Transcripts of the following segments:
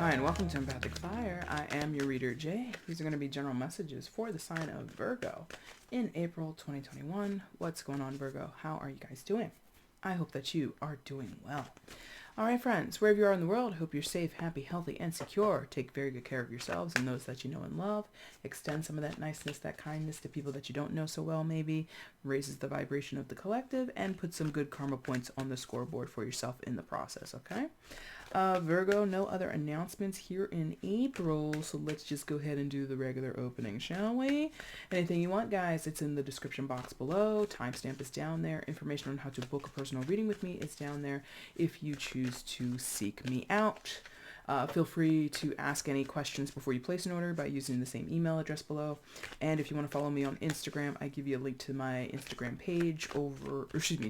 Hi, and welcome to Empathic Fire. I am your reader, Jay. These are going to be general messages for the sign of Virgo in April 2021. What's going on, Virgo? How are you guys doing? I hope that you are doing well. All right, friends, wherever you are in the world, I hope you're safe, happy, healthy, and secure. Take very good care of yourselves and those that you know and love. Extend some of that niceness, that kindness to people that you don't know so well, maybe. Raises the vibration of the collective and put some good karma points on the scoreboard for yourself in the process, okay? Virgo, no other announcements here in April, so let's just go ahead and do the regular opening, shall we? Anything you want, guys, it's in the description box below. Timestamp is down there. Information on how to book a personal reading with me is down there if you choose to seek me out. Feel free to ask any questions before you place an order by using the same email address below. And if you want to follow me on Instagram, I give you a link to my Instagram page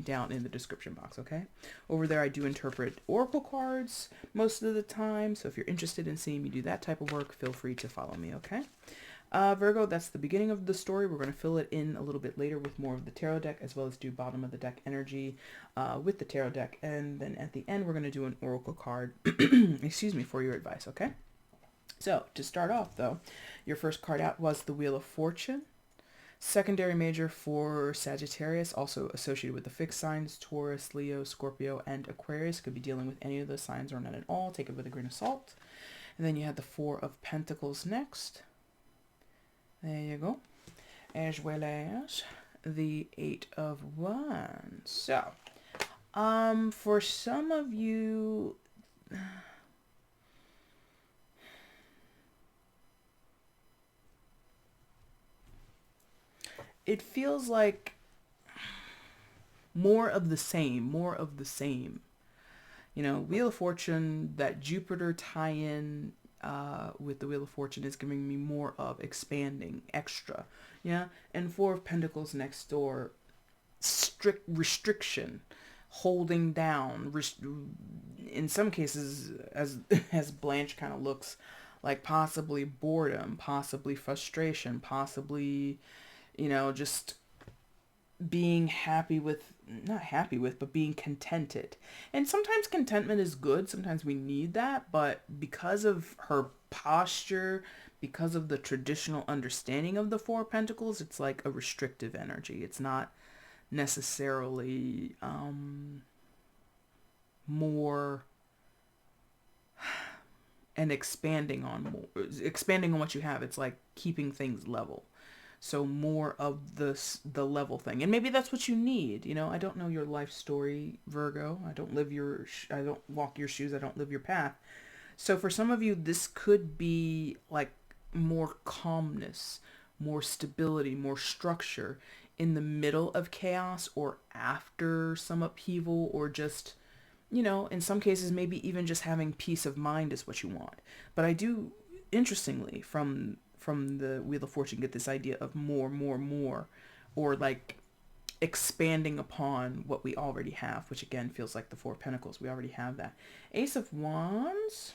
down in the description box, okay? Over there, I do interpret oracle cards most of the time. So if you're interested in seeing me do that type of work, feel free to follow me, okay? Virgo, that's the beginning of the story. We're going to fill it in a little bit later with more of the tarot deck, as well as do bottom of the deck energy with the tarot deck. And then at the end, we're going to do an oracle card, for your advice, okay? So to start off, though, your first card out was the Wheel of Fortune. Secondary major for Sagittarius, also associated with the fixed signs, Taurus, Leo, Scorpio, and Aquarius. Could be dealing with any of those signs or none at all. Take it with a grain of salt. And then you had the Four of Pentacles next. There you go. As well as the Eight of Wands. So, for some of you, it feels like more of the same. You know, Wheel of Fortune, that Jupiter tie-in with the Wheel of Fortune is giving me more of expanding, extra, yeah. And Four of Pentacles next door, strict restriction, holding down, in some cases, as Blanche kind of looks like, possibly boredom, possibly frustration, possibly, you know, just being not happy with, but being contented. And sometimes contentment is good. Sometimes we need that. But because of her posture, because of the traditional understanding of the Four of Pentacles, it's like a restrictive energy. It's not necessarily more and expanding on what you have. It's like keeping things level. So more of the level thing. And maybe that's what you need. You know, I don't know your life story, Virgo. I don't walk your shoes. I don't live your path. So for some of you, this could be like more calmness, more stability, more structure in the middle of chaos or after some upheaval, or just, you know, in some cases, maybe even just having peace of mind is what you want. But I do, interestingly, from the Wheel of Fortune, get this idea of more, or like expanding upon what we already have, which again feels like the Four of Pentacles. We already have that. Ace of Wands.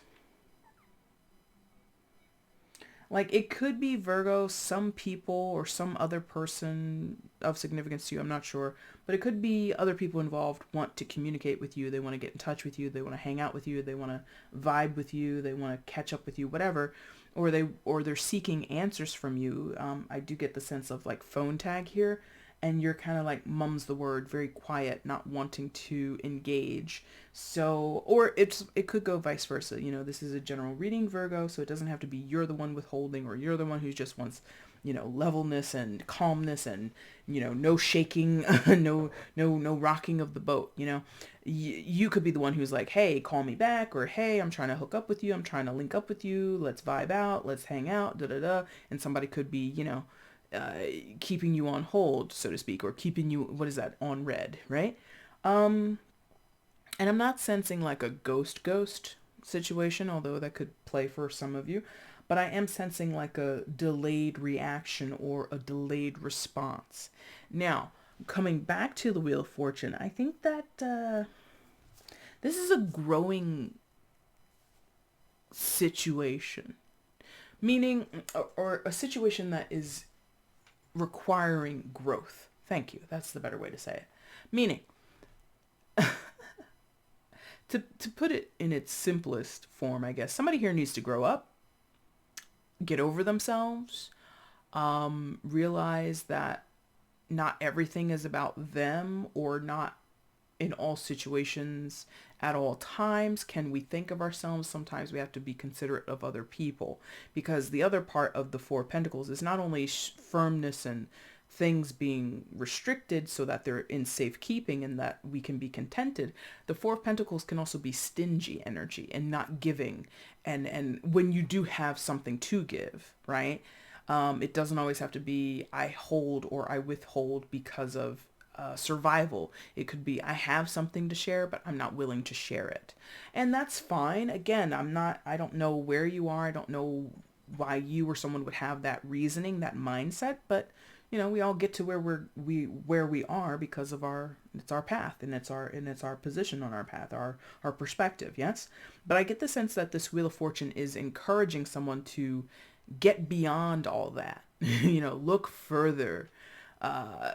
Like, it could be, Virgo, some people or some other person of significance to you, I'm not sure, but it could be other people involved want to communicate with you. They want to get in touch with you. They want to hang out with you. They want to vibe with you. They want to catch up with you, whatever. Or they're seeking answers from you. I do get the sense of like phone tag here, and you're kind of like mum's the word, very quiet, not wanting to engage. So, or it could go vice versa. You know, this is a general reading, Virgo, so it doesn't have to be you're the one withholding, or you're the one who just wants, you know, levelness and calmness and, you know, no shaking, no rocking of the boat. You know, you could be the one who's like, hey, call me back, or hey, I'm trying to hook up with you, I'm trying to link up with you, let's vibe out, let's hang out, and somebody could be, you know, keeping you on hold, so to speak, or keeping you, what is that, on red, right? And I'm not sensing like a ghost situation, although that could play for some of you, but I am sensing like a delayed reaction or a delayed response. Now, coming back to the Wheel of Fortune, I think that this is a growing situation, meaning, or a situation that is requiring growth. Thank you. That's the better way to say it. Meaning, To put it in its simplest form, I guess, somebody here needs to grow up, get over themselves, realize that not everything is about them, or not in all situations at all times can we think of ourselves. Sometimes we have to be considerate of other people, because the other part of the Four of Pentacles is not only firmness and things being restricted so that they're in safekeeping and that we can be contented. The Four of Pentacles can also be stingy energy and not giving, and when you do have something to give, right? It doesn't always have to be I hold or I withhold because of survival. It could be I have something to share, but I'm not willing to share it. And that's fine. Again, I don't know where you are. I don't know why you or someone would have that reasoning, that mindset, but we all get to where we are because of it's our path, and it's our position on our path, our perspective. Yes. But I get the sense that this Wheel of Fortune is encouraging someone to get beyond all that, look further. I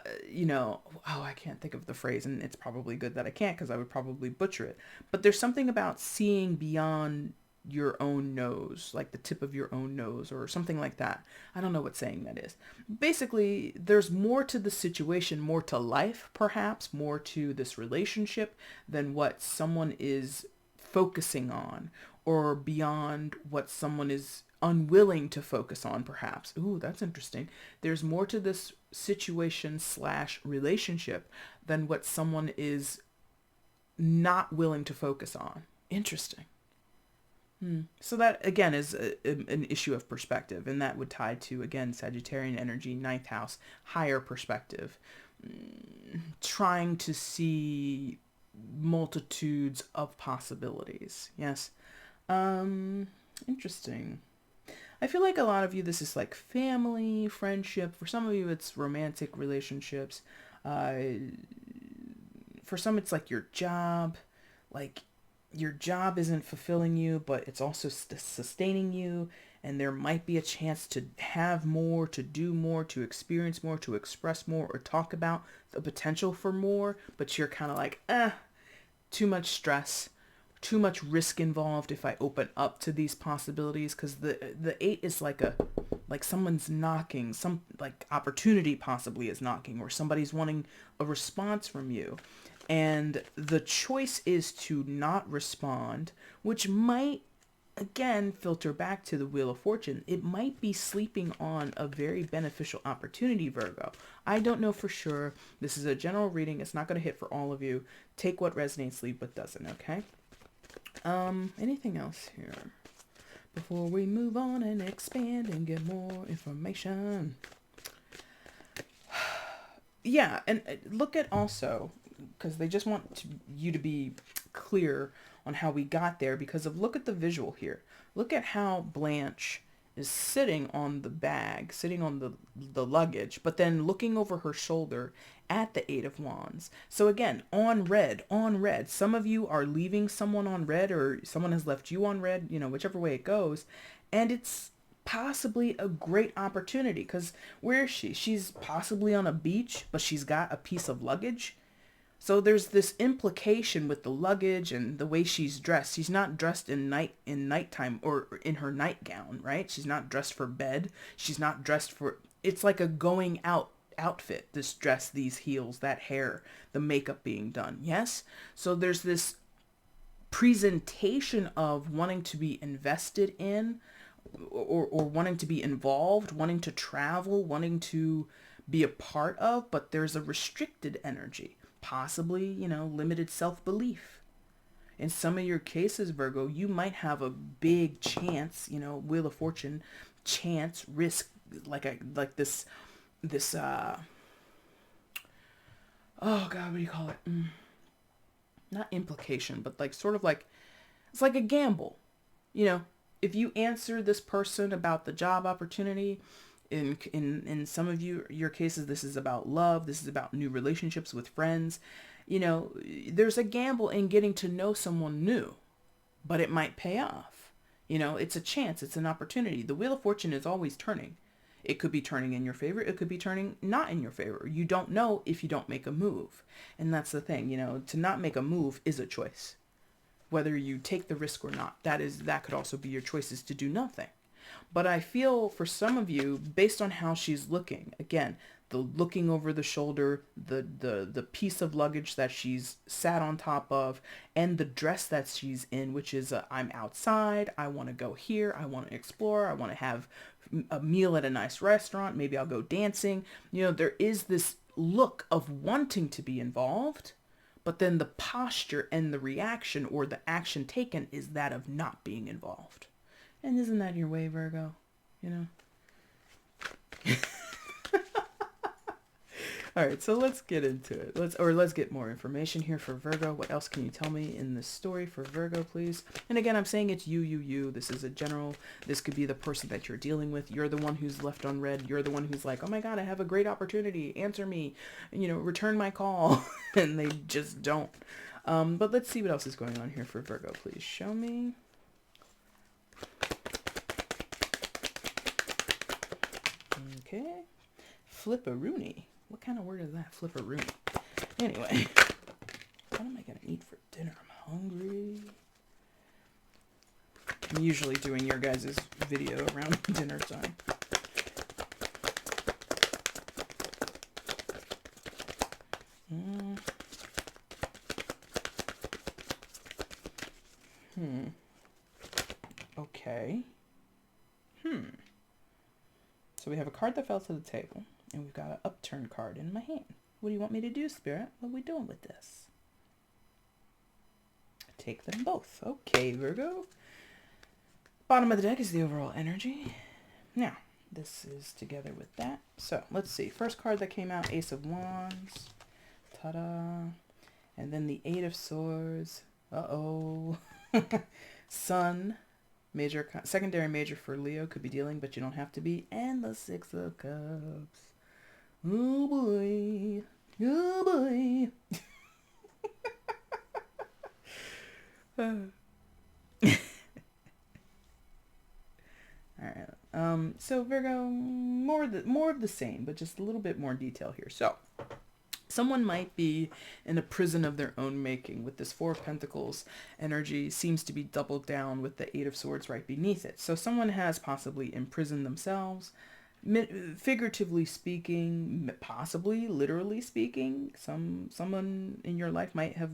can't think of the phrase, and it's probably good that I can't, because I would probably butcher it. But there's something about seeing beyond your own nose, like the tip of your own nose or something like that. I don't know what saying that is. Basically, there's more to the situation, more to life, perhaps, more to this relationship than what someone is focusing on, or beyond what someone is unwilling to focus on, perhaps. Ooh, that's interesting. There's more to this situation / relationship than what someone is not willing to focus on. Interesting. So that, again, is an issue of perspective, and that would tie to, again, Sagittarian energy, 9th house, higher perspective, trying to see multitudes of possibilities. Yes. Interesting. I feel like a lot of you, this is like family, friendship. For some of you, it's romantic relationships. For some, it's like your job. Like, your job isn't fulfilling you, but it's also sustaining you. And there might be a chance to have more, to do more, to experience more, to express more, or talk about the potential for more. But you're kind of like, too much stress, too much risk involved if I open up to these possibilities. Because the 8 is like someone's knocking, some like opportunity possibly is knocking, or somebody's wanting a response from you. And the choice is to not respond, which might, again, filter back to the Wheel of Fortune. It might be sleeping on a very beneficial opportunity, Virgo. I don't know for sure. This is a general reading. It's not going to hit for all of you. Take what resonates, leave what doesn't, okay? Anything else here before we move on and expand and get more information? Yeah, and look at also, because they just want you to be clear on how we got there, because look at the visual here. Look at how Blanche is sitting on the bag, sitting on the luggage, but then looking over her shoulder at the 8 of Wands. So again, on red. Some of you are leaving someone on red, or someone has left you on red, whichever way it goes. And it's possibly a great opportunity, because where is she? She's possibly on a beach, but she's got a piece of luggage. So there's this implication with the luggage and the way she's dressed. She's not dressed in nighttime or in her nightgown, right? She's not dressed for bed. She's not dressed for, it's like a going out outfit, this dress, these heels, that hair, the makeup being done. Yes? So there's this presentation of wanting to be invested in, or wanting to be involved, wanting to travel, wanting to be a part of, but there's a restricted energy. Possibly, limited self-belief. In some of your cases, Virgo, you might have a big chance, Wheel of Fortune, chance, risk, like this, oh God, what do you call it? Not implication, but like, sort of like, it's like a gamble. If you answer this person about the job opportunity, in some of your cases, this is about love. This is about new relationships with friends. There's a gamble in getting to know someone new, but it might pay off. It's a chance. It's an opportunity. The Wheel of Fortune is always turning. It could be turning in your favor. It could be turning not in your favor. You don't know if you don't make a move. And that's the thing, to not make a move is a choice. whether you take the risk or not. That could also be your choices to do nothing. But I feel for some of you, based on how she's looking, again, the looking over the shoulder, the piece of luggage that she's sat on top of, and the dress that she's in, which is I'm outside, I want to go here, I want to explore, I want to have a meal at a nice restaurant, maybe I'll go dancing. You know, there is this look of wanting to be involved, but then the posture and the reaction or the action taken is that of not being involved. And isn't that your way, Virgo? You know? All right, so let's get into it. Let's get more information here for Virgo. What else can you tell me in this story for Virgo, please? And again, I'm saying it's you. This is a general. This could be the person that you're dealing with. You're the one who's left unread. You're the one who's like, oh my God, I have a great opportunity. Answer me. You know, return my call. And they just don't. But let's see what else is going on here for Virgo. Please show me. Okay. Flipperoonie. What kind of word is that? Flipperoonie. Anyway, what am I going to eat for dinner? I'm hungry. I'm usually doing your guys' video around dinner time. Okay. So we have a card that fell to the table, and we've got an upturned card in my hand. What do you want me to do, Spirit? What are we doing with this? Take them both. Okay, Virgo. Bottom of the deck is the overall energy. Now, this is together with that. So, let's see. First card that came out, Ace of Wands. Ta-da. And then the Eight of Swords. Uh-oh. Sun. Major, secondary major for Leo, could be dealing, but you don't have to be. And the Six of Cups. Oh boy. Oh boy. All right. So Virgo, more of the same, but just a little bit more detail here. So, someone might be in a prison of their own making with this Four of Pentacles energy seems to be doubled down with the Eight of Swords right beneath it. So someone has possibly imprisoned themselves, figuratively speaking, possibly literally speaking. Someone in your life might have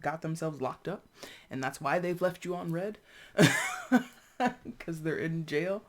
got themselves locked up, and that's why they've left you on red. Because they're in jail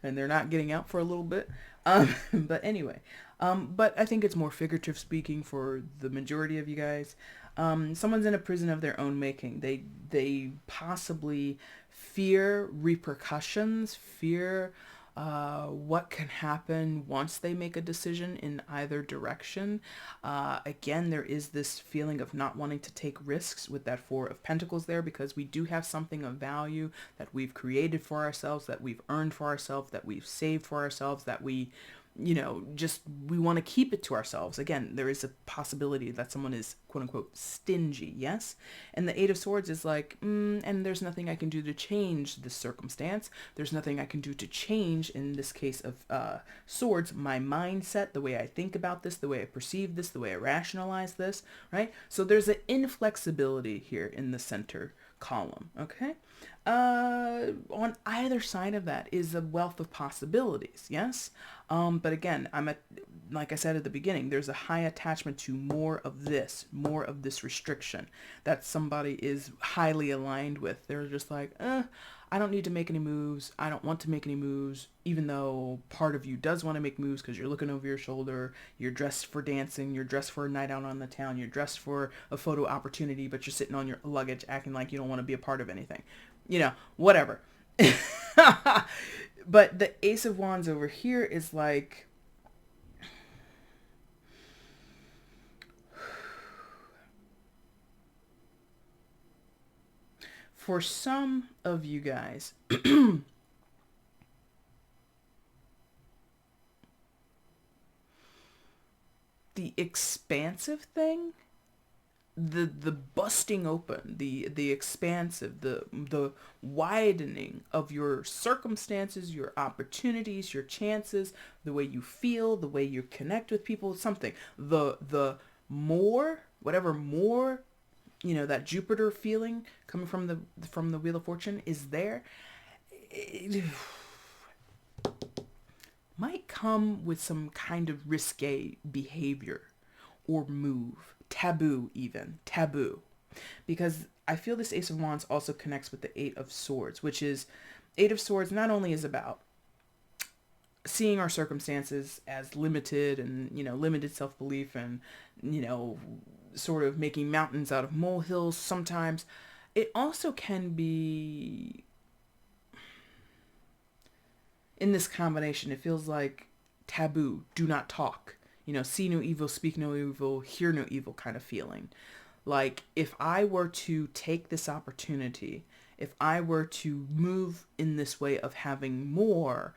and they're not getting out for a little bit. But anyway, but I think it's more figurative speaking for the majority of you guys. Someone's in a prison of their own making. They possibly fear repercussions, fear what can happen once they make a decision in either direction. Again, there is this feeling of not wanting to take risks with that Four of Pentacles there, because we do have something of value that we've created for ourselves, that we've earned for ourselves, that we've saved for ourselves, that we we want to keep it to ourselves. Again, there is a possibility that someone is quote unquote stingy. Yes. And the Eight of Swords is like, and there's nothing I can do to change this circumstance. There's nothing I can do to change, in this case of swords, my mindset, the way I think about this, the way I perceive this, the way I rationalize this, right? So there's an inflexibility here in the center column. Okay. On either side of that is a wealth of possibilities. Yes. But again, like I said at the beginning, there's a high attachment to more of this restriction that somebody is highly aligned with. They're just like, I don't need to make any moves. I don't want to make any moves, even though part of you does want to make moves because you're looking over your shoulder. You're dressed for dancing. You're dressed for a night out on the town. You're dressed for a photo opportunity, but you're sitting on your luggage acting like you don't want to be a part of anything. Whatever. But the Ace of Wands over here is like, for some of you guys, the expansive thing, the busting open, the expansive, the widening of your circumstances, your opportunities, your chances, the way you feel, the way you connect with people, something, the more, whatever more that Jupiter feeling coming from the Wheel of Fortune is there. It might come with some kind of risque behavior or move, taboo even, taboo. Because I feel this Ace of Wands also connects with the Eight of Swords, which is, Eight of Swords not only is about seeing our circumstances as limited and, limited self-belief and, sort of making mountains out of molehills sometimes, it also can be, in this combination, it feels like taboo, do not talk, see no evil, speak no evil, hear no evil kind of feeling. Like, if I were to take this opportunity, if I were to move in this way of having more,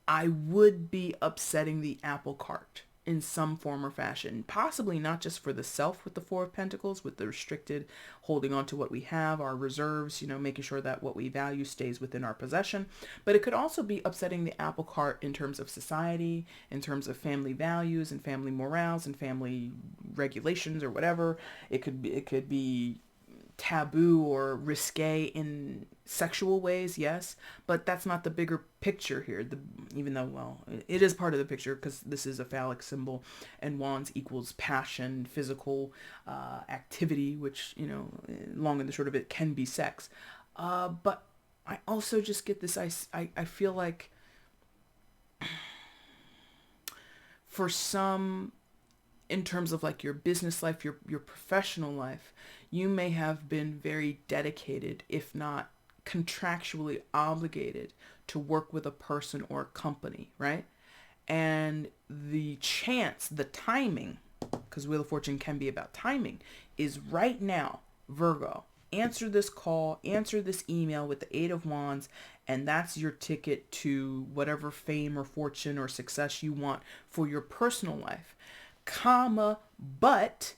I would be upsetting the apple cart in some form or fashion. Possibly not just for the self with the Four of Pentacles, with the restricted holding on to what we have, our reserves, making sure that what we value stays within our possession. But it could also be upsetting the apple cart in terms of society, in terms of family values and family morals and family regulations or whatever. It could be taboo or risque in sexual ways, yes, but that's not the bigger picture here. Even though, well, it is part of the picture because this is a phallic symbol, and wands equals passion, physical activity, which, long and the short of it can be sex. But I also just get this, I feel like for some, in terms of like your business life, your professional life, you may have been very dedicated, if not contractually obligated, to work with a person or a company, right? And the chance, the timing, because Wheel of Fortune can be about timing, is right now, Virgo. Answer this call, answer this email with the Eight of Wands, and that's your ticket to whatever fame or fortune or success you want for your personal life. But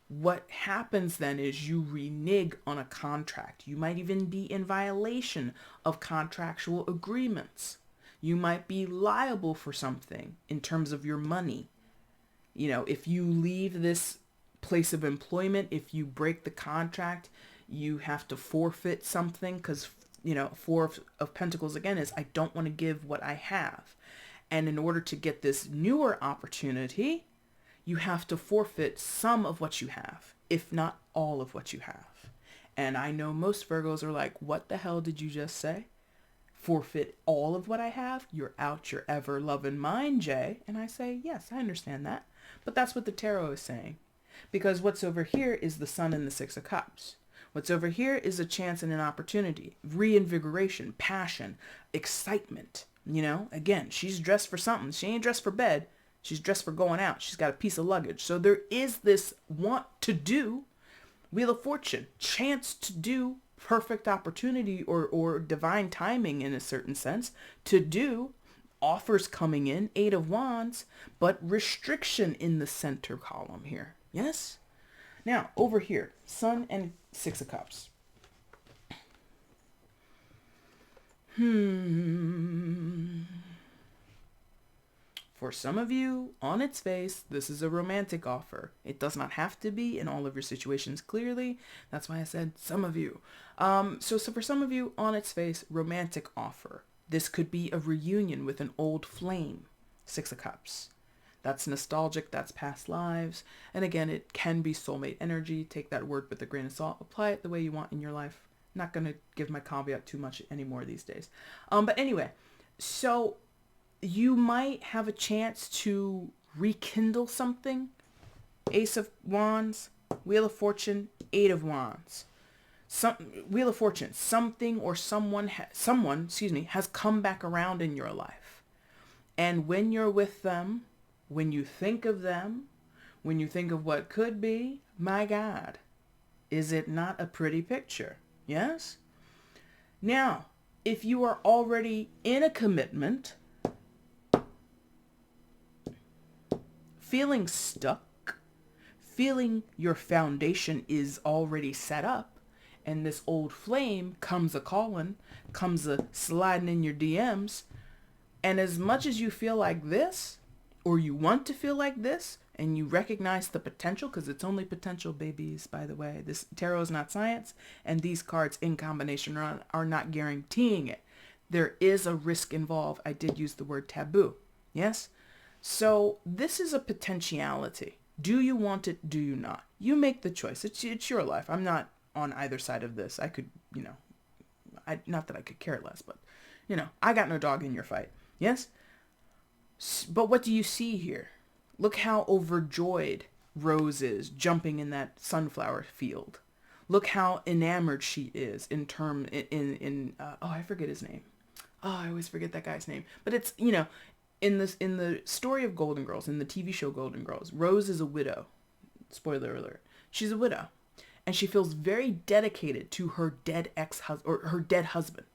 what happens then is you renege on a contract. You might even be in violation of contractual agreements. You might be liable for something in terms of your money. If you leave this place of employment, if you break the contract, you have to forfeit something because, Four of Pentacles again is I don't want to give what I have. And in order to get this newer opportunity, you have to forfeit some of what you have, if not all of what you have. And I know most Virgos are like, what the hell did you just say? Forfeit all of what I have? You're out your ever loving mind, Jay. And I say, yes, I understand that. But that's what the tarot is saying. Because what's over here is the Sun and the Six of Cups. What's over here is a chance and an opportunity, reinvigoration, passion, excitement. Again, she's dressed for something. She ain't dressed for bed. She's dressed for going out. She's got a piece of luggage. So there is this want to do, Wheel of Fortune, chance to do, perfect opportunity or divine timing in a certain sense to do, offers coming in, Eight of Wands, but restriction in the center column here. Yes? Now, over here, Sun and Six of Cups. For some of you, on its face, this is a romantic offer. It does not have to be in all of your situations clearly. That's why I said some of you. So for some of you, on its face, romantic offer. This could be a reunion with an old flame. Six of Cups. That's nostalgic, that's past lives. And again, it can be soulmate energy. Take that word with a grain of salt. Apply it the way you want in your life. Not going to give my caveat too much anymore these days. But anyway, so you might have a chance to rekindle something. Ace of Wands, Wheel of Fortune, Eight of Wands. Wheel of Fortune, something or someone has come back around in your life. And when you're with them, when you think of them, when you think of what could be, my God, is it not a pretty picture? Yes? Now, if you are already in a commitment, feeling stuck, feeling your foundation is already set up, and this old flame comes a-calling, comes a-sliding in your DMs, and as much as you feel like this, or you want to feel like this, and you recognize the potential, because it's only potential, babies, by the way. This tarot is not science, and these cards in combination are not guaranteeing it. There is a risk involved. I did use the word taboo. Yes? So this is a potentiality. Do you want it? Do you not? You make the choice. It's your life. I'm not on either side of this. I could, not that I could care less, but, I got no dog in your fight. Yes? But what do you see here? Look how overjoyed Rose is jumping in that sunflower field. Look how enamored she is I forget his name. Oh, I always forget that guy's name. But it's, in the story of Golden Girls, in the TV show Golden Girls, Rose is a widow. Spoiler alert. She's a widow. And she feels very dedicated to her dead ex-husband, or her dead husband.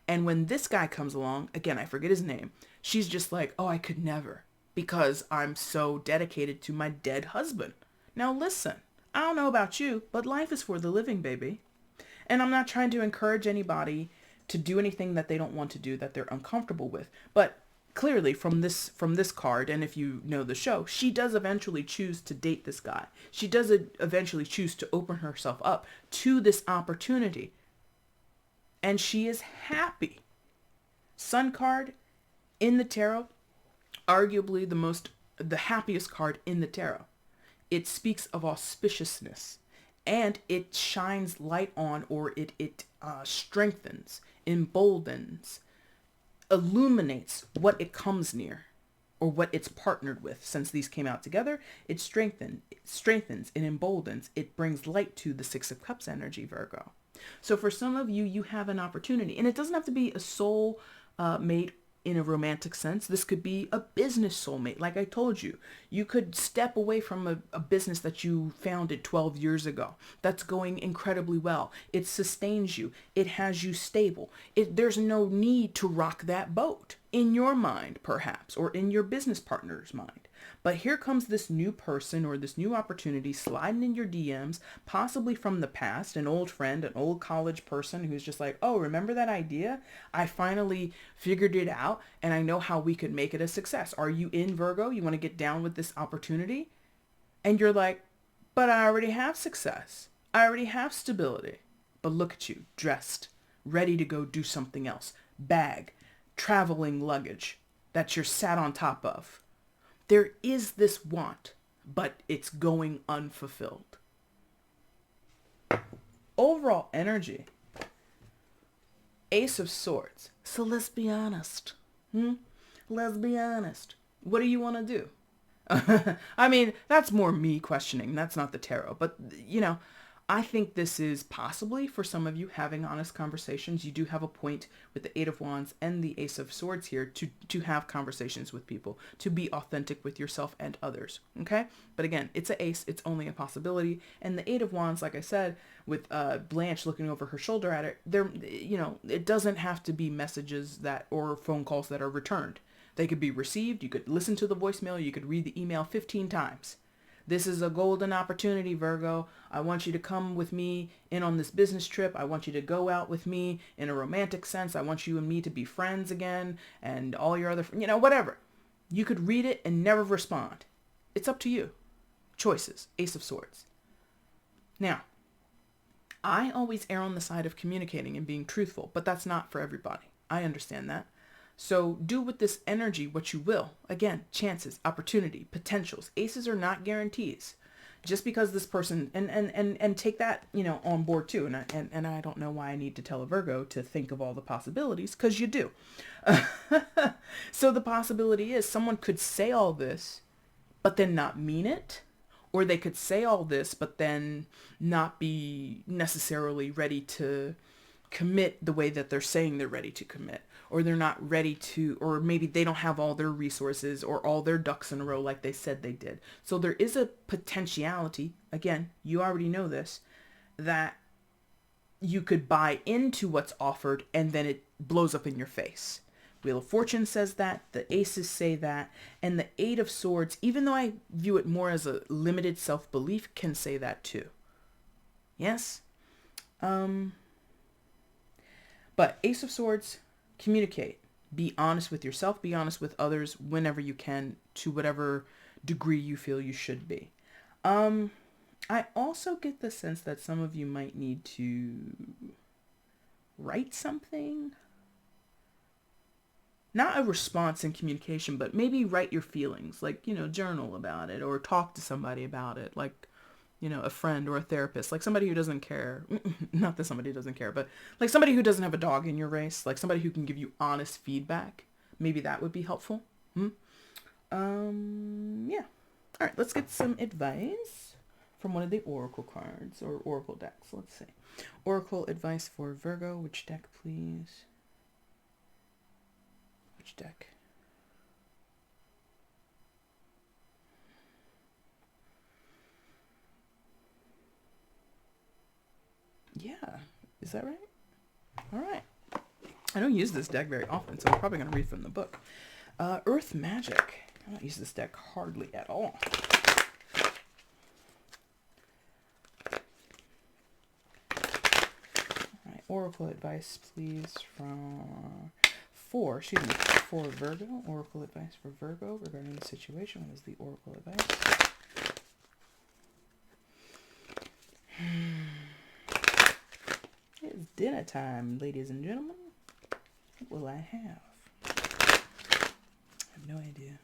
And when this guy comes along, again, I forget his name, she's just like, oh, I could never, because I'm so dedicated to my dead husband. Now listen, I don't know about you, but life is for the living, baby. And I'm not trying to encourage anybody to do anything that they don't want to do, that they're uncomfortable with. But clearly from this card, and if you know the show, she does eventually choose to date this guy. She does eventually choose to open herself up to this opportunity. And she is happy. Sun card in the tarot, arguably the happiest card in the tarot. It speaks of auspiciousness, and it shines light on, or it strengthens, emboldens, illuminates what it comes near, or what it's partnered with. Since these came out together, it strengthens, it emboldens, it brings light to the Six of Cups energy, Virgo. So for some of you, you have an opportunity, and it doesn't have to be a soul mate in a romantic sense. This could be a business soulmate. Like I told you, you could step away from a business that you founded 12 years ago that's going incredibly well. It sustains you. It has you stable. There's no need to rock that boat in your mind, perhaps, or in your business partner's mind. But here comes this new person, or this new opportunity sliding in your DMs, possibly from the past, an old friend, an old college person who's just like, oh, remember that idea? I finally figured it out, and I know how we could make it a success. Are you in, Virgo? You want to get down with this opportunity? And you're like, but I already have success. I already have stability. But look at you, dressed, ready to go do something else. Bag, traveling luggage that you're sat on top of. There is this want, but it's going unfulfilled. Overall energy, Ace of Swords. So let's be honest. Let's be honest. What do you want to do? I mean, that's more me questioning. That's not the tarot. But, I think this is possibly, for some of you, having honest conversations. You do have a point with the Eight of Wands and the Ace of Swords here to have conversations with people, to be authentic with yourself and others, okay? But again, it's an ace. It's only a possibility. And the Eight of Wands, like I said, with Blanche looking over her shoulder at it, it doesn't have to be messages or phone calls that are returned. They could be received. You could listen to the voicemail. You could read the email 15 times. This is a golden opportunity, Virgo. I want you to come with me in on this business trip. I want you to go out with me in a romantic sense. I want you and me to be friends again, and all your other, whatever. You could read it and never respond. It's up to you. Choices. Ace of Swords. Now, I always err on the side of communicating and being truthful, but that's not for everybody. I understand that. So do with this energy what you will. Again, chances, opportunity, potentials. Aces are not guarantees. Just because this person, and take that, on board too. And I don't know why I need to tell a Virgo to think of all the possibilities, because you do. So the possibility is someone could say all this, but then not mean it. Or they could say all this, but then not be necessarily ready to commit the way that they're saying they're ready to commit. Or they're not ready to, or maybe they don't have all their resources or all their ducks in a row like they said they did. So there is a potentiality, again, you already know this, that you could buy into what's offered and then it blows up in your face. Wheel of Fortune says that, the Aces say that, and the Eight of Swords, even though I view it more as a limited self-belief, can say that too. Yes? But Ace of Swords, communicate. Be honest with yourself. Be honest with others whenever you can, to whatever degree you feel you should be. I also get the sense that some of you might need to write something. Not a response in communication, but maybe write your feelings, like, journal about it or talk to somebody about it, like, a friend or a therapist, like somebody who doesn't care. Not that somebody doesn't care, but like somebody who doesn't have a dog in your race, like somebody who can give you honest feedback. Maybe that would be helpful. Yeah. All right, let's get some advice from one of the oracle cards or oracle decks. Let's see. Oracle advice for Virgo. Which deck, please? Which deck? Yeah. Is that right? All right. I don't use this deck very often, so I'm probably going to read from the book. Earth Magic. I don't use this deck hardly at all. All right, oracle advice, please, for Virgo. Oracle advice for Virgo regarding the situation. What is the oracle advice? It's dinner time, ladies and gentlemen. What will I have? I have no idea.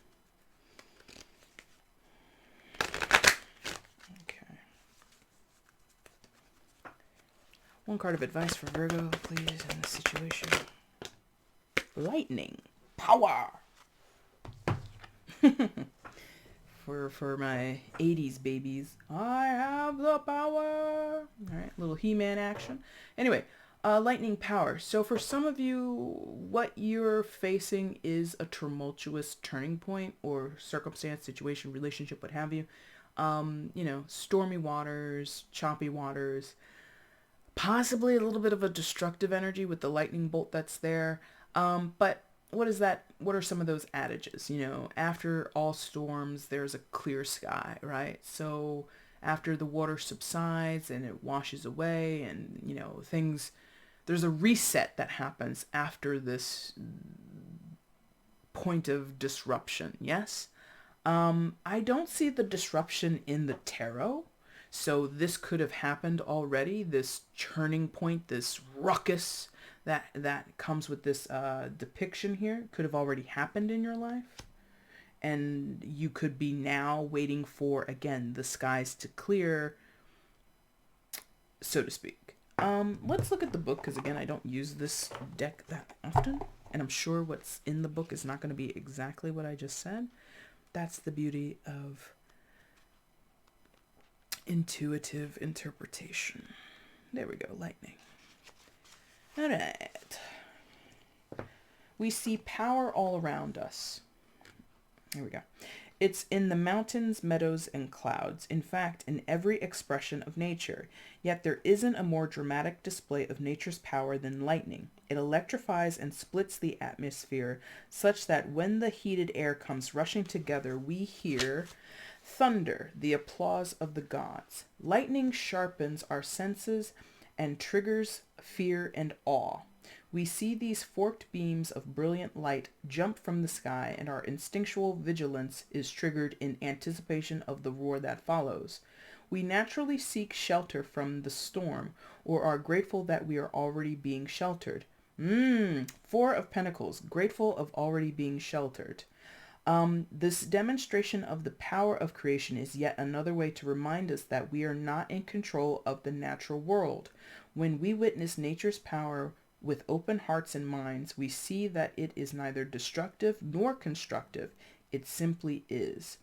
Okay. One card of advice for Virgo, please, in this situation. Lightning. Power! For my 80s babies. I have the power! Alright, little He-Man action. Anyway, lightning power. So for some of you, what you're facing is a tumultuous turning point or circumstance, situation, relationship, what have you. Stormy waters, choppy waters, possibly a little bit of a destructive energy with the lightning bolt that's there. But what is that? What are some of those adages? After all storms, there's a clear sky, right? So after the water subsides and it washes away and, things, there's a reset that happens after this point of disruption. Yes. I don't see the disruption in the tarot. So this could have happened already. This turning point, this ruckus that comes with this depiction here could have already happened in your life. And you could be now waiting for, again, the skies to clear, so to speak. Let's look at the book, because again, I don't use this deck that often. And I'm sure what's in the book is not going to be exactly what I just said. That's the beauty of intuitive interpretation. There we go, lightning. All right. We see power all around us. Here we go. It's in the mountains, meadows, and clouds. In fact, in every expression of nature. Yet there isn't a more dramatic display of nature's power than lightning. It electrifies and splits the atmosphere such that when the heated air comes rushing together, we hear thunder, the applause of the gods. Lightning sharpens our senses and triggers fear and awe. We see these forked beams of brilliant light jump from the sky, and our instinctual vigilance is triggered in anticipation of the roar that follows. We naturally seek shelter from the storm, or are grateful that we are already being sheltered. Four of Pentacles, grateful of already being sheltered. This demonstration of the power of creation is yet another way to remind us that we are not in control of the natural world. When we witness nature's power with open hearts and minds, we see that it is neither destructive nor constructive. It simply is.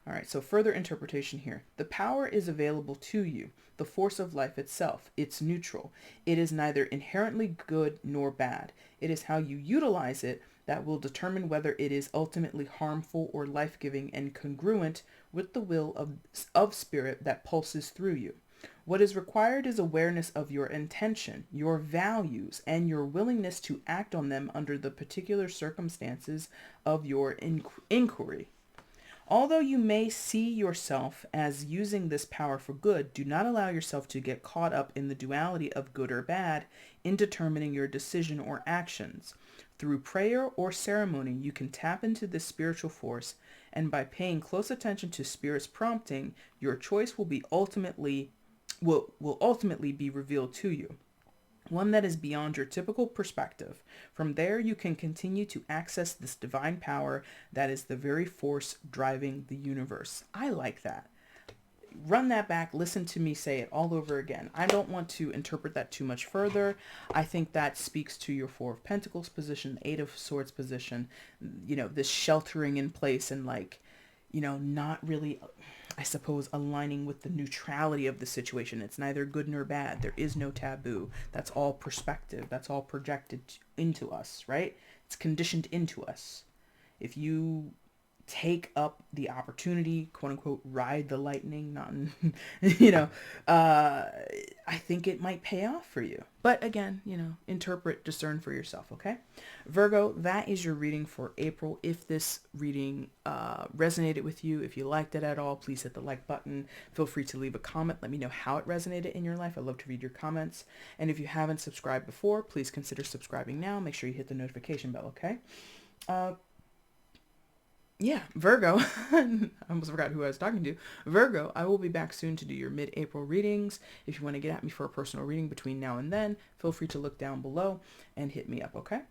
All right, so further interpretation here. The power is available to you, the force of life itself. It's neutral. It is neither inherently good nor bad. It is how you utilize it that will determine whether it is ultimately harmful or life-giving and congruent with the will of spirit that pulses through you. What is required is awareness of your intention, your values, and your willingness to act on them under the particular circumstances of your inquiry. Although you may see yourself as using this power for good, do not allow yourself to get caught up in the duality of good or bad in determining your decision or actions. Through prayer or ceremony, you can tap into this spiritual force, and by paying close attention to Spirit's prompting, your choice will ultimately be revealed to you, one that is beyond your typical perspective. From there, you can continue to access this divine power that is the very force driving the universe. I like that. Run that back, listen to me say it all over again. I don't want to interpret that too much further. I think that speaks to your Four of Pentacles position, Eight of Swords position, this sheltering in place and not really, I suppose, aligning with the neutrality of the situation. It's neither good nor bad. There is no taboo. That's all perspective. That's all projected into us, right? It's conditioned into us. If you take up the opportunity, quote unquote, ride the lightning, not, I think it might pay off for you. But again, interpret, discern for yourself, okay? Virgo, that is your reading for April. If this reading resonated with you, if you liked it at all, please hit the like button. Feel free to leave a comment. Let me know how it resonated in your life. I'd love to read your comments. And if you haven't subscribed before, please consider subscribing now. Make sure you hit the notification bell, okay? Virgo, I almost forgot who I was talking to. Virgo, I will be back soon to do your mid-April readings. If you want to get at me for a personal reading between now and then, feel free to look down below and hit me up, okay?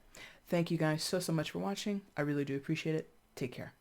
Thank you guys so much for watching. I really do appreciate it. Take care.